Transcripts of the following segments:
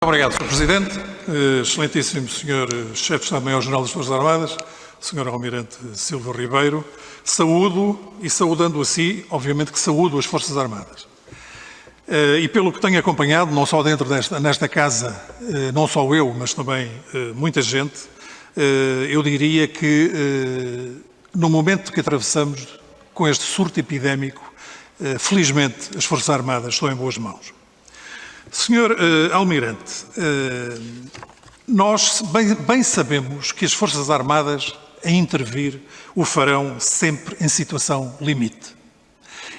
Obrigado, Sr. Presidente. Excelentíssimo Sr. Chefe de Estado-Maior-General das Forças Armadas, Sr. Almirante Silva Ribeiro, saúdo e saudando a si, obviamente que saúdo as Forças Armadas. E pelo que tenho acompanhado, não só nesta casa, não só eu, mas também muita gente, eu diria que no momento que atravessamos com este surto epidémico, felizmente as Forças Armadas estão em boas mãos. Senhor Almirante, nós bem sabemos que as Forças Armadas, a intervir, o farão sempre em situação limite.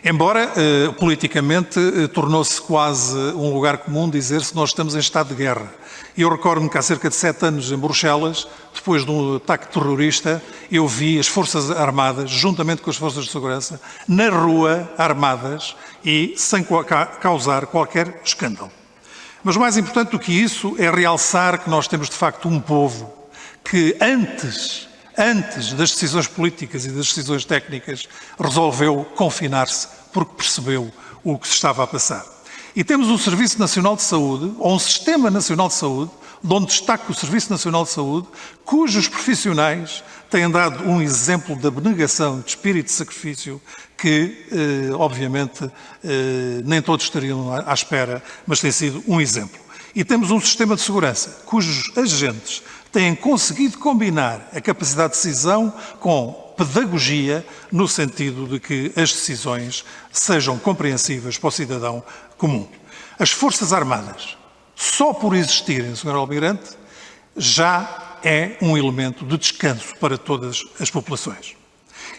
Embora, politicamente, tornou-se quase um lugar comum dizer-se que nós estamos em estado de guerra. Eu recordo-me que há cerca de 7 anos, em Bruxelas, depois de um ataque terrorista, eu vi as Forças Armadas, juntamente com as Forças de Segurança, na rua, armadas e sem causar qualquer escândalo. Mas mais importante do que isso é realçar que nós temos, de facto, um povo que antes das decisões políticas e das decisões técnicas, resolveu confinar-se porque percebeu o que se estava a passar. E temos um Serviço Nacional de Saúde, ou um Sistema Nacional de Saúde, de onde destaca o Serviço Nacional de Saúde, cujos profissionais têm dado um exemplo de abnegação, de espírito de sacrifício, que, obviamente, nem todos estariam à espera, mas tem sido um exemplo. E temos um sistema de segurança, cujos agentes têm conseguido combinar a capacidade de decisão com pedagogia, no sentido de que as decisões sejam compreensíveis para o cidadão comum. As Forças Armadas, só por existirem, Sr. Almirante, já é um elemento de descanso para todas as populações.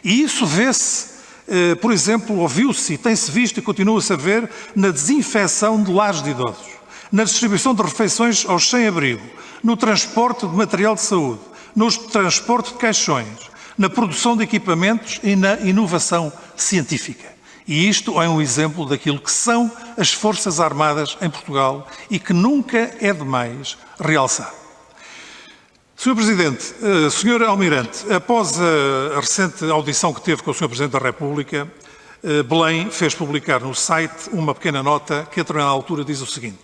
E isso vê-se, por exemplo, ouviu-se e tem-se visto e continua-se a ver na desinfecção de lares de idosos, na distribuição de refeições aos sem-abrigo, no transporte de material de saúde, no transporte de caixões, na produção de equipamentos e na inovação científica. E isto é um exemplo daquilo que são as Forças Armadas em Portugal e que nunca é demais realçar. Sr. Presidente, Sr. Almirante, após a recente audição que teve com o Sr. Presidente da República, Belém fez publicar no site uma pequena nota que, a determinada altura, diz o seguinte: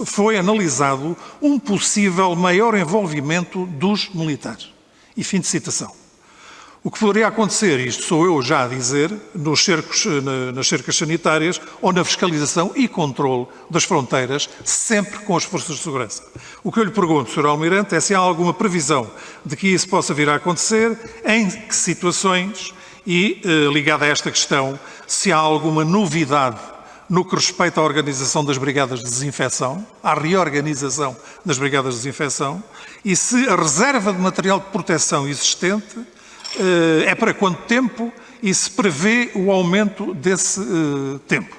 foi analisado um possível maior envolvimento dos militares. E fim de citação. O que poderia acontecer, isto sou eu já a dizer, nas cercas sanitárias ou na fiscalização e controle das fronteiras, sempre com as forças de segurança. O que eu lhe pergunto, Sr. Almirante, é se há alguma previsão de que isso possa vir a acontecer, em que situações e, ligada a esta questão, se há alguma novidade no que respeita à organização das brigadas de desinfecção, à reorganização das brigadas de desinfecção, e se a reserva de material de proteção existente é para quanto tempo e se prevê o aumento desse tempo.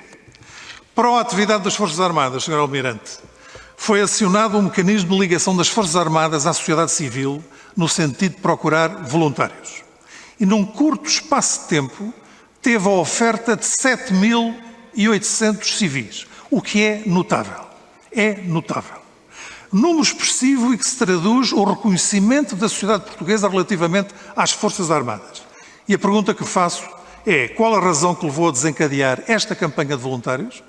Para a atividade das Forças Armadas, Sr. Almirante, foi acionado um mecanismo de ligação das Forças Armadas à sociedade civil no sentido de procurar voluntários. E num curto espaço de tempo teve a oferta de 7.800 civis, o que é notável. É notável. Número expressivo e que se traduz o reconhecimento da sociedade portuguesa relativamente às Forças Armadas. E a pergunta que faço é: qual a razão que levou a desencadear esta campanha de voluntários?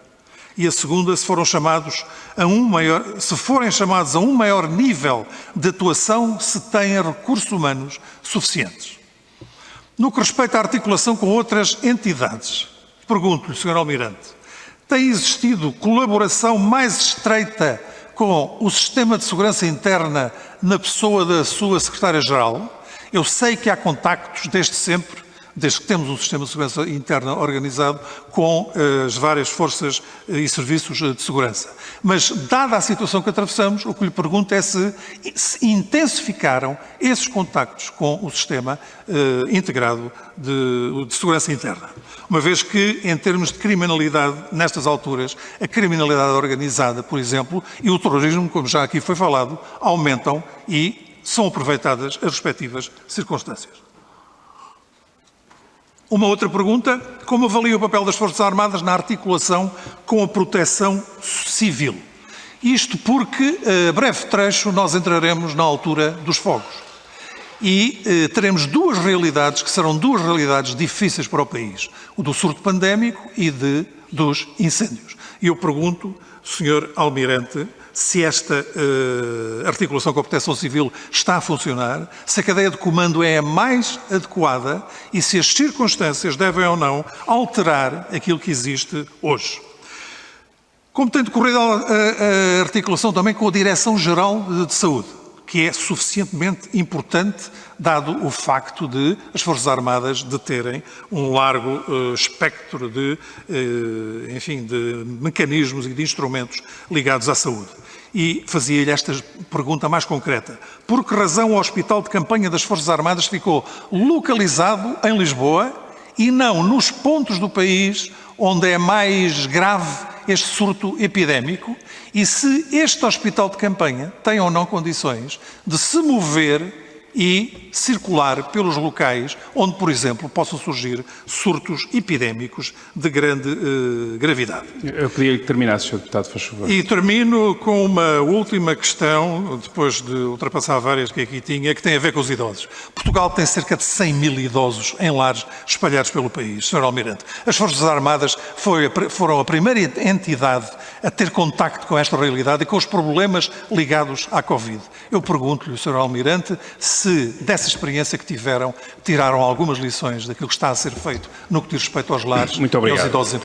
E a segunda, se forem chamados a um maior nível de atuação, se têm recursos humanos suficientes. No que respeita à articulação com outras entidades, pergunto-lhe, Sr. Almirante, tem existido colaboração mais estreita com o Sistema de Segurança Interna na pessoa da sua Secretária-Geral? Eu sei que há contactos desde sempre, desde que temos um Sistema de Segurança Interna organizado, com as várias forças e serviços de segurança. Mas, dada a situação que atravessamos, o que lhe pergunto é se intensificaram esses contactos com o Sistema integrado de segurança interna. Uma vez que, em termos de criminalidade, nestas alturas, a criminalidade organizada, por exemplo, e o terrorismo, como já aqui foi falado, aumentam e são aproveitadas as respectivas circunstâncias. Uma outra pergunta: como avalia o papel das Forças Armadas na articulação com a proteção civil? Isto porque, a breve trecho, nós entraremos na altura dos fogos. E teremos duas realidades que serão duas realidades difíceis para o país: o do surto pandémico e dos incêndios. E eu pergunto, Sr. Almirante, se esta articulação com a Proteção Civil está a funcionar, se a cadeia de comando é a mais adequada e se as circunstâncias devem ou não alterar aquilo que existe hoje. Como tem decorrido a articulação também com a Direção-Geral de Saúde, que é suficientemente importante, dado o facto de as Forças Armadas de terem um largo espectro de mecanismos e de instrumentos ligados à saúde. E fazia-lhe esta pergunta mais concreta. Por que razão o Hospital de Campanha das Forças Armadas ficou localizado em Lisboa e não nos pontos do país onde é mais grave este surto epidémico? E se este hospital de campanha tem ou não condições de se mover e circular pelos locais onde, por exemplo, possam surgir surtos epidémicos de grande gravidade. Eu pedia que terminasse, Sr. Deputado, faz favor. E termino com uma última questão, depois de ultrapassar várias que aqui tinha, que tem a ver com os idosos. Portugal tem cerca de 100 mil idosos em lares espalhados pelo país, Sr. Almirante. As Forças Armadas foram a primeira entidade a ter contacto com esta realidade e com os problemas ligados à Covid. Eu pergunto-lhe, Sr. Almirante, se dessa experiência que tiveram, tiraram algumas lições daquilo que está a ser feito no que diz respeito aos lares e aos idosos.